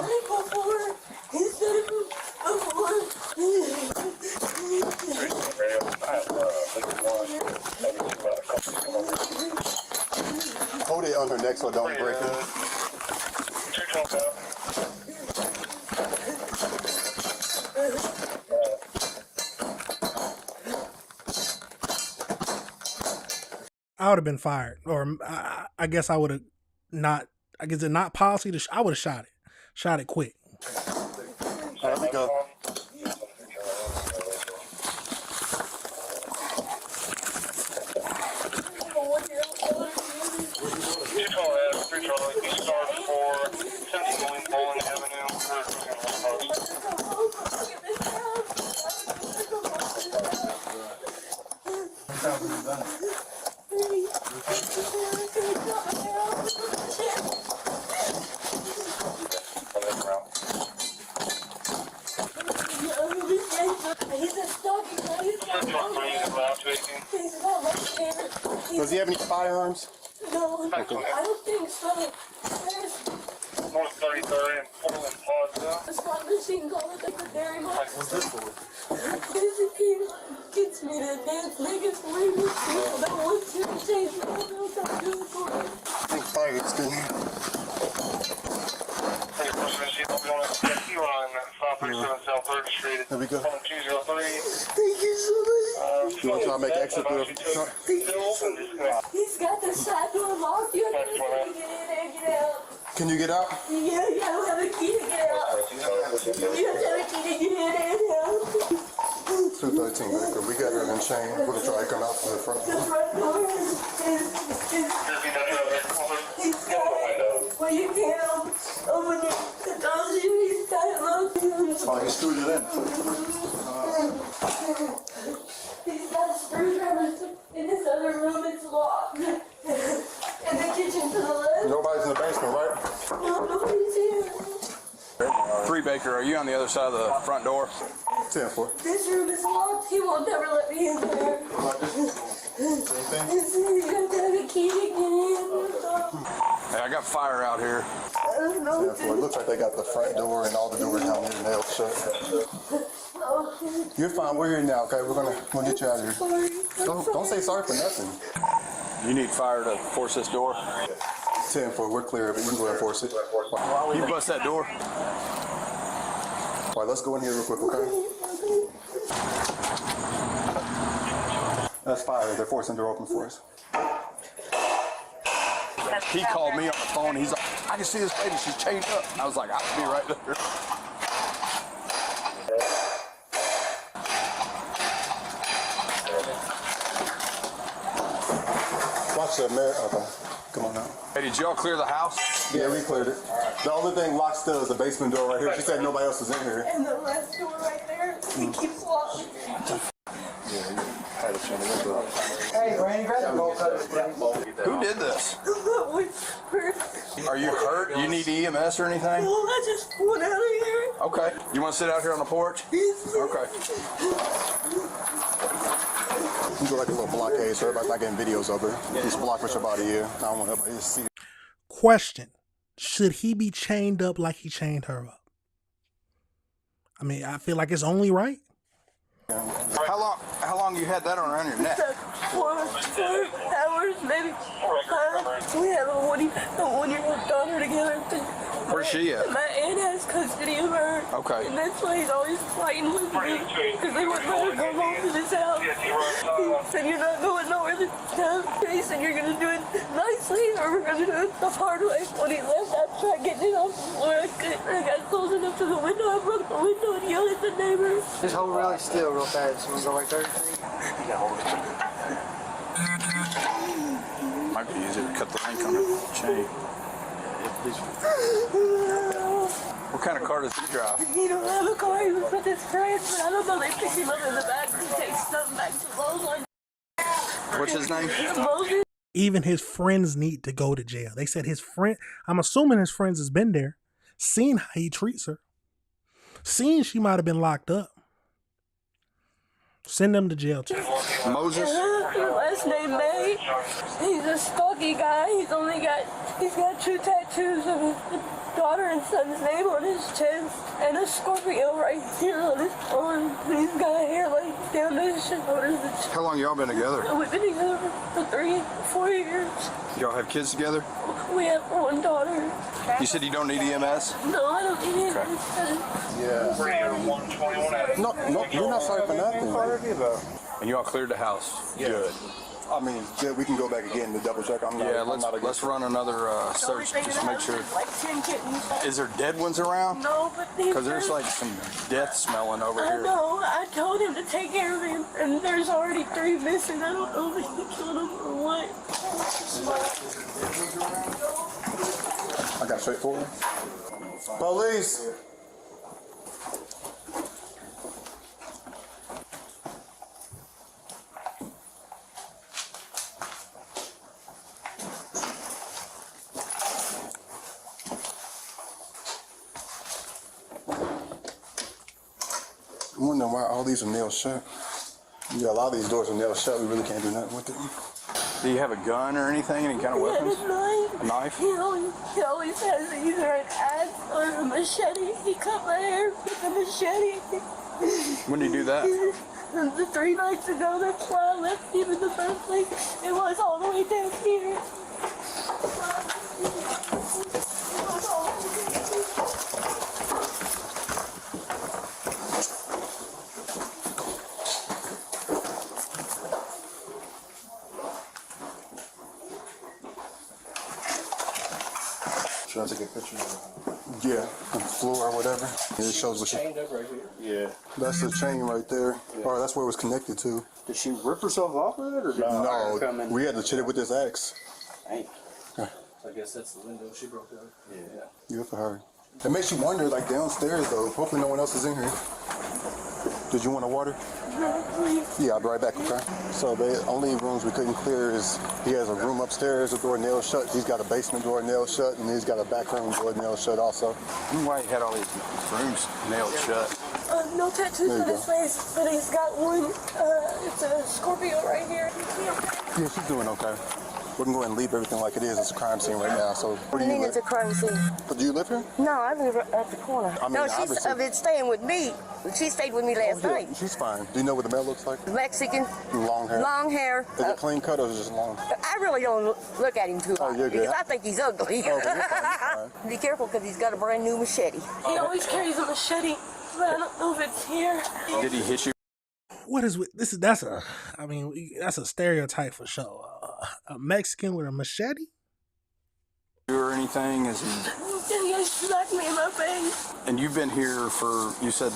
Hold it on her neck so it don't break it. I would have been fired, or I guess I would have not. I guess it's not policy to. I would have shot it quick. All right, let me go. Does he have any firearms? No, Okay. I don't think so. North 33rd and Portland Plaza. The slot machine called it the Dairy Box. What's this for? Basically, gets me to dance Vegas for me. That one two change the whole else I'm doing for me. I think fire is good. Hey, first machine will be on a TFT line at 537 South 3rd Street. There we go. 203. Thank you so much. You want to try to make exit through? He's got the side door locked. You have to get in and get out. Can you get out? Yeah, I don't have a key to get out. You have to have a key to get in and out. 213 Baker. We got her in chain. We're going to try to come out from the front The door. front door is well, you can't open it. The door's he's got it locked. Oh, he screwed it in. He's got a screwdriver in this other room. It's locked. In the kitchen to the left. Nobody's in the basement, right? No, nobody's here. 3 Baker, are you on the other side of the front door? 10-4. This room is locked. He won't never let me in there. You have to have a key to get in. Hey, I got fire out here. I don't know. 10-4. It looks like they got the front door and all the doors down there nailed shut. You're fine. We're here now, okay? We'll get you out of here. Sorry. Don't say sorry for nothing. You need fire to force this door? 10-4. We're clear, but you can go ahead and force it. You bust that door? All right, let's go in here real quick, okay? That's fire. They're forcing the door open for us. He called me on the phone. He's like, I can see this lady. She's chained up. I was like, I'll be right there. Watch the mirror. Okay. Come on now. Hey, did y'all clear the house? Yeah, we cleared it. The only thing locked still is the basement door right here. She said nobody else is in here. And the left door right there, it keeps locked. Yeah, you had a chance to go. Hey, Granny, grab the bolt cutters. Who did this? Are you hurt? You need EMS or anything? No, I just went out of here. Okay. You want to sit out here on the porch? Okay. You do like a little blockade so everybody's not getting videos of her. Just block with your body here. I don't want everybody to see. Question: should he be chained up like he chained her up? I mean, I feel like it's only right. How long you had that around your neck? 4 hours, maybe 5. We have a 1-year-old daughter together. Where's she at? My aunt has custody of her. Okay. And that's why he's always fighting with me. Because they wouldn't let her go home to this house. He said, you're not going nowhere this time. He said, you're going to do it nicely or we're going to do it the hard way. When he left, I tried getting it off the floor. I couldn't. I got close enough to the window. I broke the window and yelled at the neighbors. Just hold really still real fast. You want to go like 30 feet? Might be easier to cut the link on the chain. What kind of car does he drive? He don't have a car. He was with his friends, but I don't know. They picked him up in the back and take stuff back to Lowe's. What's his name? Even his friends need to go to jail. They said his friend, I'm assuming his friends has been there, seen how he treats her, seen she might have been locked up. Send them to jail too. Moses? Last name May. He's a stocky guy. He's got 2 tattoos of his daughter and son's name on his chest and a Scorpio right here on his arm. He's got hair like down to his shoulders. How long y'all been together? We've been together for 3-4 years. Y'all have kids together? We have 1 daughter. You said you don't need EMS? No, I don't need Okay. EMS. Yeah. No, you're not sorry for nothing. And y'all cleared the house? Yeah. Good. I mean, yeah, we can go back again to double check. Let's run another search just to make sure. Like 10 kittens. Is there dead ones around? No, but Because there's like some death smelling over I here. know. I told him to take care of him, and there's already 3 missing. I don't know if he killed them or what. I got straight forward. Police! I'm wondering why all these are nailed shut. Yeah, a lot of these doors are nailed shut. We really can't do nothing with them. Do you have a gun or anything? Any kind of weapons? A knife. He always has either an axe or a machete. He cut my hair with a machete. When did you do that? The 3 nights ago, that's why I left him in the first place. It was all the way down here. Should I take a picture of Yeah, on the floor or whatever. It shows what she... Chained up right here. Yeah. That's the chain right there. Yeah. Or that's where it was connected to. Did she rip herself off with it, or did No, we had to hit it with this axe. Dang. Okay. I guess that's the window she broke out. Yeah. Good for her. It makes you wonder, like downstairs though. Hopefully no one else is in here. Did you want a water? Yeah, I'll be right back, okay? So the only rooms we couldn't clear is he has a room upstairs, a door nailed shut. He's got a basement door nailed shut, and he's got a back room door nailed shut also. Why he had all these rooms nailed shut? No tattoos on his face, but he's got one. It's a Scorpio right here. Yeah, she's doing okay. We can go ahead and leave everything like it is. It's a crime scene right now. So where do you live? It's a crime scene. But do you live here? No, I live at the corner. I mean, no, she's been staying with me. She stayed with me last night. She's fine. Do you know what the male looks like? Mexican. Long hair. Long hair. Is it clean cut or is it just long? I really don't look at him too hard you're good. because I think he's ugly. Oh, you're fine. Be careful because he's got a brand new machete. He always carries a machete, but I don't know if it's here. Did he hit you? What is with this? That's a stereotype for sure. A Mexican with a machete? Or anything? Is he? He smacked me in my face. And you've been here for, you said?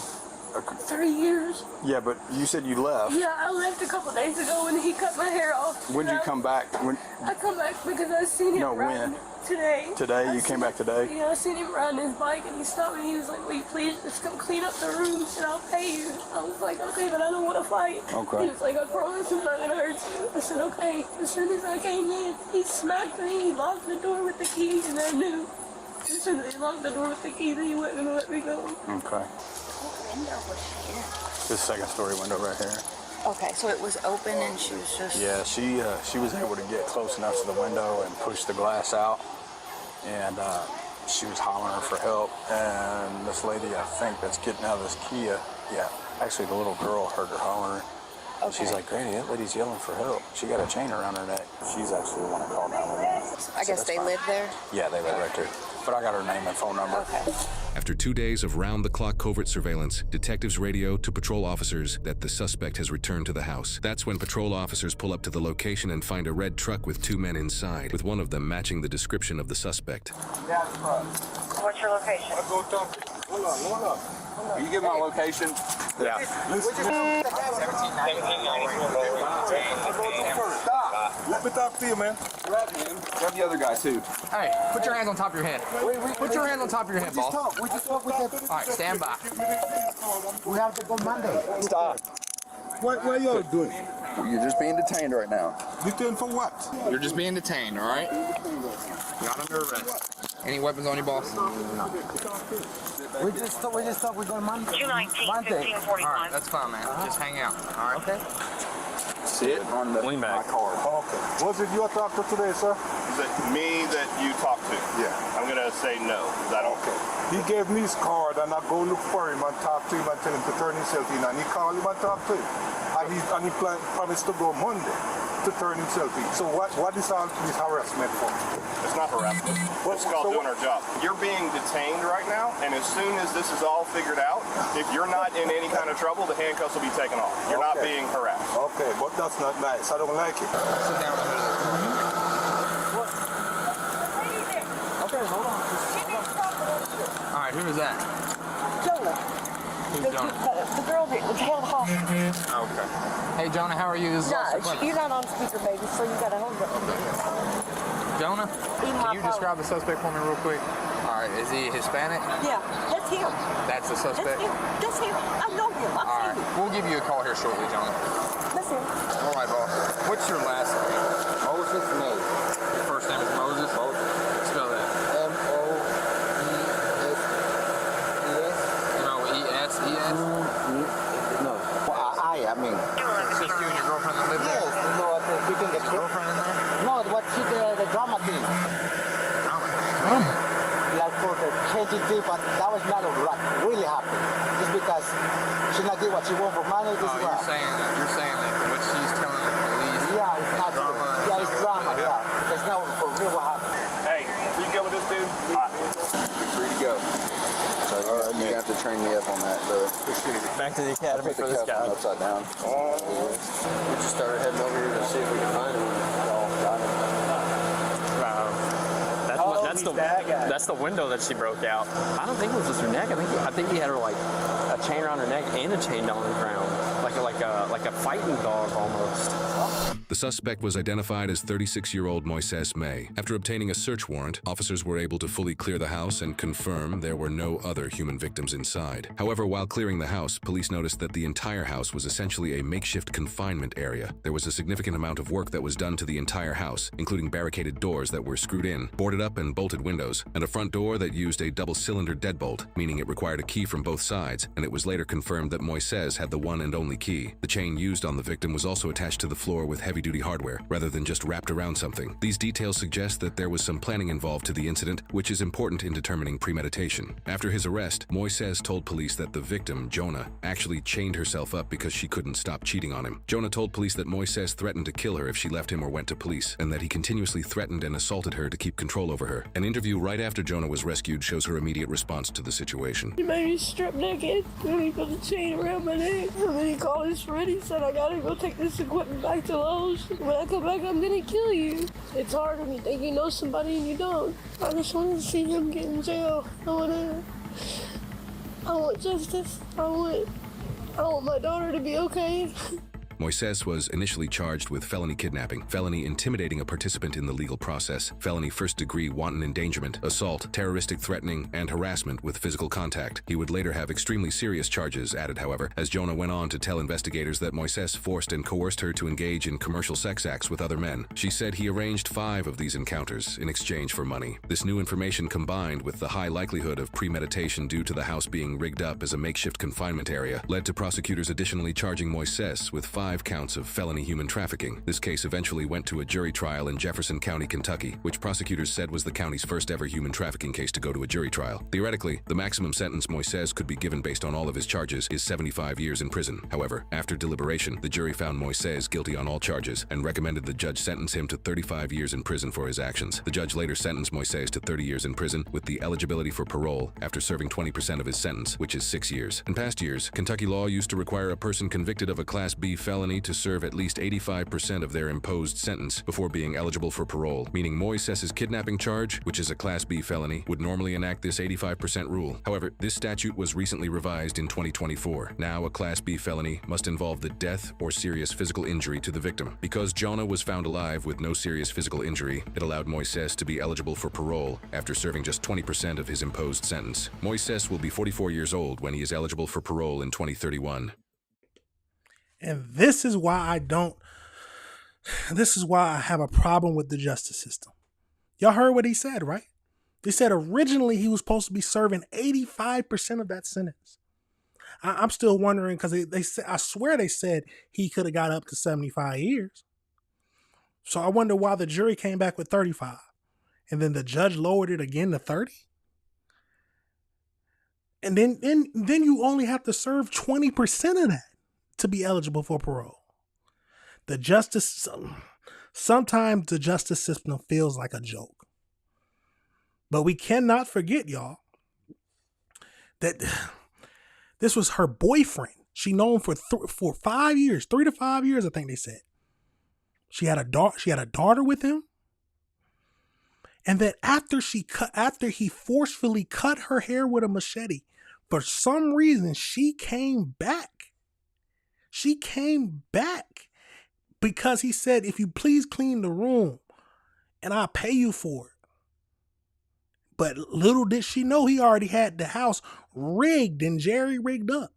3 years. Yeah, but you said you left. Yeah, I left a couple days ago when he cut my hair off. When did you come back? I come back because I seen him riding today. Today? You came back today? Yeah, I seen him riding his bike and he stopped me. He was like, will you please just come clean up the room and I'll pay you. I was like, okay, but I don't want to fight. Okay. He was like, I promise I'm not going to hurt you. I said, okay. As soon as I came in, he smacked me. He locked the door with the key and I knew. As soon as he locked the door with the key, then he wasn't going to let me go. Okay. Window was here. This second story window right here. Okay, so it was open and she was just... Yeah, she was able to get close enough to the window and push the glass out. And she was hollering for help. And this lady, I think, that's getting out of this Kia, actually the little girl heard her hollering. Okay. She's like, Granny, that lady's yelling for help. She got a chain around her neck. She's actually the one that called 911. I guess they live there? Yeah, they live right there. But I got her name and phone number. Okay. After 2 days of round-the-clock covert surveillance, detectives radio to patrol officers that the suspect has returned to the house. That's when patrol officers pull up to the location and find a red truck with 2 men inside, with one of them matching the description of the suspect. What's your location? I'll go talk to you. Hold on. Can you get my location? Yeah. Let me talk to you, man. Grab the other guy, too. Hey, put your hands on top of your head. Put your hands on top of your head, boss. We just talk with that. All right, stand by. We have to go Monday. Stop. What are y'all doing? You're just being detained right now. Detained for what? You're just being detained, all right? You're not under arrest. Any weapons on you, boss? No. We just thought we're going Monday. 219, 1541. All right, that's fine, man. Just hang out, all right? Okay. Sit on the my card. Okay. Was it your doctor today, sir? Is it me that you talked to? Yeah. I'm going to say no. Is that okay? He gave me his card and I go look for him and talk to him and tell him to turn himself in. And he called him and talked to him. And he promised to go Monday to turn himself in. So what is all this harassment for? It's not harassment. It's called doing our job. You're being detained right now, and as soon as this is all figured out, if you're not in any kind of trouble, the handcuffs will be taken off. You're not being harassed. Okay, but that's not nice. I don't like it. Sit down. Okay, hold on. All right, who is that? Jonah. Who's Jonah? The girl that was held hostage. Okay. Hey, Jonah, how are you? This is Austin Clemens. You're not on speaker, baby, so you gotta hold up. Jonah, can you describe the suspect for me real quick? All right, is he Hispanic? Yeah, that's him. That's the suspect? That's him. I know him. All right, we'll give you a call here shortly, Jonah. That's him. All right, boss. What's your last name? Moses May. Your first name is Moses? Moses. Spell that. M-O-E-S-E-S. M-O-E-S-E-S? No. I mean. It's just you and your girlfriend that live there? Yes. No, I think we can get your girlfriend in there? No, what she the drama thing. Like for the changing thing, but that was not what really happened. Just because she not get what she want for money. This you're saying that what she's telling the police. Yeah, it's not drama. Yeah, it's drama. Yeah, that's not for real what happened. Hey, you go with this dude? You're free to go. So you have to train me up on that, brother. Back to the academy for this guy. Upside down. We just started heading over here to see if we can find him. That's the window that she broke out. I don't think it was just her neck. I think he had her like a chain around her neck and a chain down on the ground, like a fighting dog almost. The suspect was identified as 36-year-old Moises May. After obtaining a search warrant, officers were able to fully clear the house and confirm there were no other human victims inside. However, while clearing the house, police noticed that the entire house was essentially a makeshift confinement area. There was a significant amount of work that was done to the entire house, including barricaded doors that were screwed in, boarded up and bolted windows, and a front door that used a double-cylinder deadbolt, meaning it required a key from both sides, and it was later confirmed that Moises had the one and only key. The chain used on the victim was also attached to the floor with heavy-duty hardware, rather than just wrapped around something. These details suggest that there was some planning involved to the incident, which is important in determining premeditation. After his arrest, Moises told police that the victim, Jonah, actually chained herself up because she couldn't stop cheating on him. Jonah told police that Moises threatened to kill her if she left him or went to police, and that he continuously threatened and assaulted her to keep control over her. An interview right after Jonah was rescued shows her immediate response to the situation. He made me strip naked, and he put a chain around my neck, and then he called his friend. He said, I gotta go take this equipment back to Lowe's. When I come back, I'm gonna kill you. It's hard when you think you know somebody and you don't. I just want to see him get in jail. I want justice. I want my daughter to be okay. Moises was initially charged with felony kidnapping, felony intimidating a participant in the legal process, felony first-degree wanton endangerment, assault, terroristic threatening, and harassment with physical contact. He would later have extremely serious charges added, however, as Jonah went on to tell investigators that Moises forced and coerced her to engage in commercial sex acts with other men. She said he arranged 5 of these encounters in exchange for money. This new information, combined with the high likelihood of premeditation due to the house being rigged up as a makeshift confinement area, led to prosecutors additionally charging Moises with 5 counts of felony human trafficking. This case eventually went to a jury trial in Jefferson County, Kentucky, which prosecutors said was the county's first ever human trafficking case to go to a jury trial. Theoretically, the maximum sentence Moises could be given based on all of his charges is 75 years in prison. However, after deliberation, the jury found Moises guilty on all charges and recommended the judge sentence him to 35 years in prison for his actions. The judge later sentenced Moises to 30 years in prison with the eligibility for parole after serving 20% of his sentence, which is 6 years. In past years, Kentucky law used to require a person convicted of a Class B felony to serve at least 85% of their imposed sentence before being eligible for parole, meaning Moises's kidnapping charge, which is a Class B felony, would normally enact this 85% rule. However, this statute was recently revised in 2024. Now, a Class B felony must involve the death or serious physical injury to the victim. Because Jonah was found alive with no serious physical injury, it allowed Moises to be eligible for parole after serving just 20% of his imposed sentence. Moises will be 44 years old when he is eligible for parole in 2031. And this is why I have a problem with the justice system. Y'all heard what he said, right? They said originally he was supposed to be serving 85% of that sentence. I'm still wondering, because they said, I swear they said he could have got up to 75 years. So I wonder why the jury came back with 35. And then the judge lowered it again to 30. And then you only have to serve 20% of that to be eligible for parole. Sometimes the justice system feels like a joke. But we cannot forget, y'all, that this was her boyfriend. She known for 5 years, 3 to 5 years, I think they said. She had a daughter with him. And that after he forcefully cut her hair with a machete, for some reason she came back. She came back because he said, if you please clean the room and I'll pay you for it. But little did she know he already had the house rigged and jerry rigged up.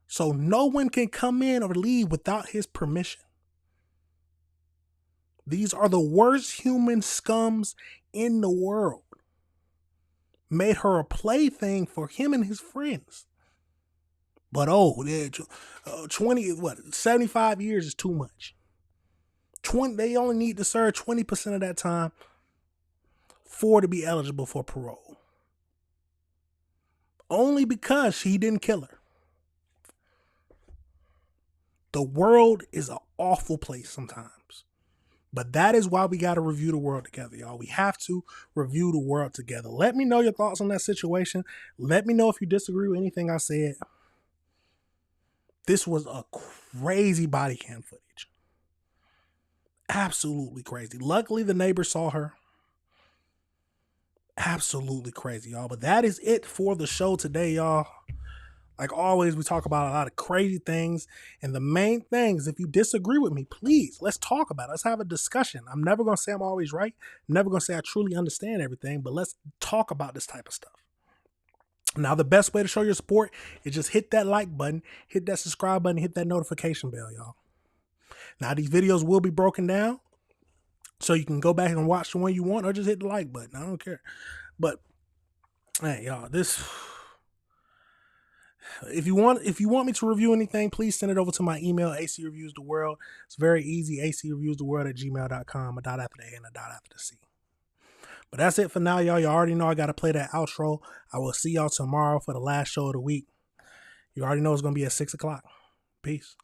So no one can come in or leave without his permission. These are the worst human scums in the world. Made her a plaything for him and his friends. But 75 years is too much. They only need to serve 20% of that time to be eligible for parole. Only because he didn't kill her. The world is an awful place sometimes. But that is why we got to review the world together, y'all. We have to review the world together. Let me know your thoughts on that situation. Let me know if you disagree with anything I said. This was a crazy body cam footage. Absolutely crazy. Luckily, the neighbor saw her. Absolutely crazy, y'all. But that is it for the show today, y'all. Like always, we talk about a lot of crazy things. And the main thing is, if you disagree with me, please, let's talk about it. Let's have a discussion. I'm never going to say I'm always right. I'm never going to say I truly understand everything. But let's talk about this type of stuff. Now, the best way to show your support is just hit that like button, hit that subscribe button, hit that notification bell, y'all. Now, these videos will be broken down, so you can go back and watch the one you want, or just hit the like button. I don't care. But, hey, y'all, if you want me to review anything, please send it over to my email, acreviewstheworld. It's very easy, acreviewstheworld@gmail.com, a dot after the A and a dot after the C. But that's it for now, y'all. You already know I got to play that outro. I will see y'all tomorrow for the last show of the week. You already know it's going to be at 6 o'clock. Peace.